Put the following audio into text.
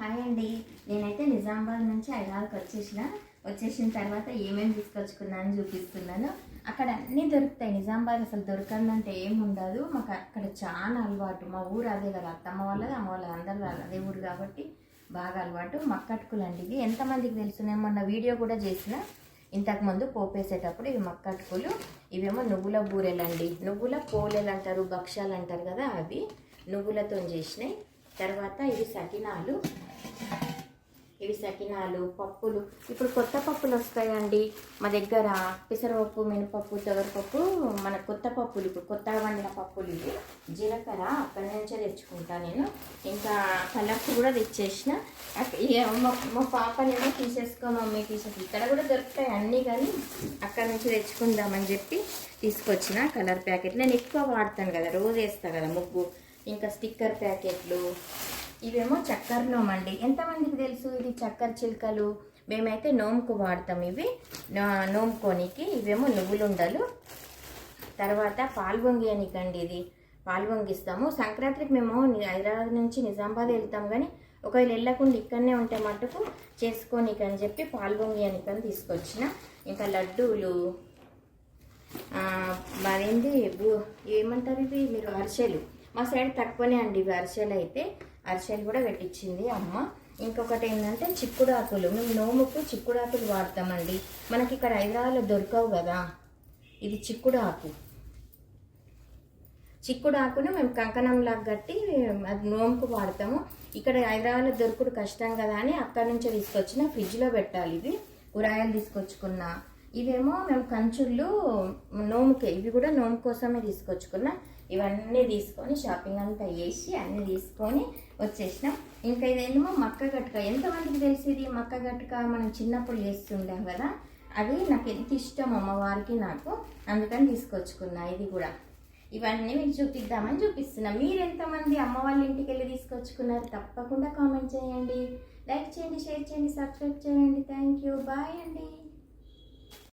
Hi అండి. నేనైతే నిజామాబాద్ నుంచి హైదరాబాద్కి వచ్చేసిన తర్వాత ఏమేమి తీసుకొచ్చుకున్నాను చూపిస్తున్నాను. అక్కడ అన్నీ దొరుకుతాయి. నిజామాబాద్ అసలు దొరకందంటే ఏముండదు. మాకు అక్కడ చాలా అలవాటు. మా ఊరు అదే కదా, అత్తమ్మ వాళ్ళది అమ్మ వాళ్ళది అందరు అదే ఊరు కాబట్టి బాగా అలవాటు. మక్కటుకులు అండి ఇవి. ఎంతమందికి తెలుసు, నేను మొన్న వీడియో కూడా చేసిన ఇంతకుముందు పోపేసేటప్పుడు. ఇవి మక్కటుకులు. ఇవేమో నువ్వుల బూరెలండి, నువ్వుల పోలేలు అంటారు, భక్ష్యాలు అంటారు కదా, అవి నువ్వులతో చేసినాయి. తర్వాత ఇవి సకినాలు, పప్పులు. ఇప్పుడు కొత్త పప్పులు వస్తాయండి మా దగ్గర. పెసరపప్పు, మినపప్పు, తొగరపప్పు, మన కొత్త పప్పులు, ఇప్పుడు కొత్తగా వండిన పప్పులు ఇవి. జీలకర్ర అక్కడి నుంచే తెచ్చుకుంటా నేను. ఇంకా కలర్స్ కూడా తెచ్చేసిన. మా పాపనేమో తీసేసుకో మమ్మీ తీసేసి, ఇక్కడ కూడా దొరుకుతాయి అన్నీ, కానీ అక్కడి నుంచి తెచ్చుకుందామని చెప్పి తీసుకొచ్చిన కలర్ ప్యాకెట్. నేను ఎక్కువ వాడతాను కదా, రోజు వేస్తాను కదా ముగ్గు. ఇంకా స్టిక్కర్ ప్యాకెట్లు. ఇవేమో చక్కెర నోము అండి. ఎంతమందికి తెలుసు ఇది చక్కెర చిలుకలు? మేమైతే నోముకు వాడతాం ఇవి, నోముకోనికి. ఇవేమో నువ్వులుండలు. తర్వాత పాల్గొంగియనికండి, ఇది పాల్గొంగిస్తాము. సంక్రాంతికి మేము హైదరాబాద్ నుంచి నిజామాబాద్ వెళ్తాం, కానీ ఒకవేళ వెళ్ళకుండా ఇక్కడనే ఉంటే మటుకు చేసుకోనికని చెప్పి పాల్గొంగియనికని తీసుకొచ్చిన. ఇంకా లడ్డూలు, మరేంది ఏమంటారు ఇవి మీరు, అరిసెలు. మా సైడ్ తక్కువనే అండి ఇవి అరిసెలు. అయితే అరిసెలు కూడా పెట్టించింది అమ్మ. ఇంకొకటి ఏంటంటే చిక్కుడాకులు. మేము నోముకు చిక్కుడాకులు వాడతామండి. మనకి ఇక్కడ హైదరాబాద్లో దొరకవు కదా. ఇది చిక్కుడాకును మేము కంకణంలాగా కట్టి అది నోముకు వాడతాము. ఇక్కడ హైదరాబాద్లో దొరుకుడు కష్టం కదా అని అక్కడి నుంచే తీసుకొచ్చిన. ఫ్రిడ్జ్లో పెట్టాలి ఇవి. కూరగాయలు తీసుకొచ్చుకున్న. ఇవేమో మేము కంచుళ్ళు నోముకే, ఇవి కూడా నోము కోసమే తీసుకొచ్చుకున్నా. ఇవన్నీ తీసుకొని షాపింగ్ అంతా చేసి అన్నీ తీసుకొని వచ్చేసినాం. ఇంకా ఇదేమో మక్క గట్టుక. ఎంతమందికి తెలిసి ఇది మక్క గట్టుక? మనం చిన్నప్పుడు చేస్తుంటాం కదా, అది నాకు ఎంత ఇష్టం అమ్మవారికి నాకు, అందుకని తీసుకొచ్చుకున్నా. ఇది కూడా ఇవన్నీ మీకు చూపిస్తున్నా. మీరు ఎంతమంది అమ్మ వాళ్ళ ఇంటికి వెళ్ళి తీసుకొచ్చుకున్నారు? తప్పకుండా కామెంట్ చేయండి, లైక్ చేయండి, షేర్ చేయండి, సబ్స్క్రైబ్ చేయండి. Thank you. బాయ్ అండి.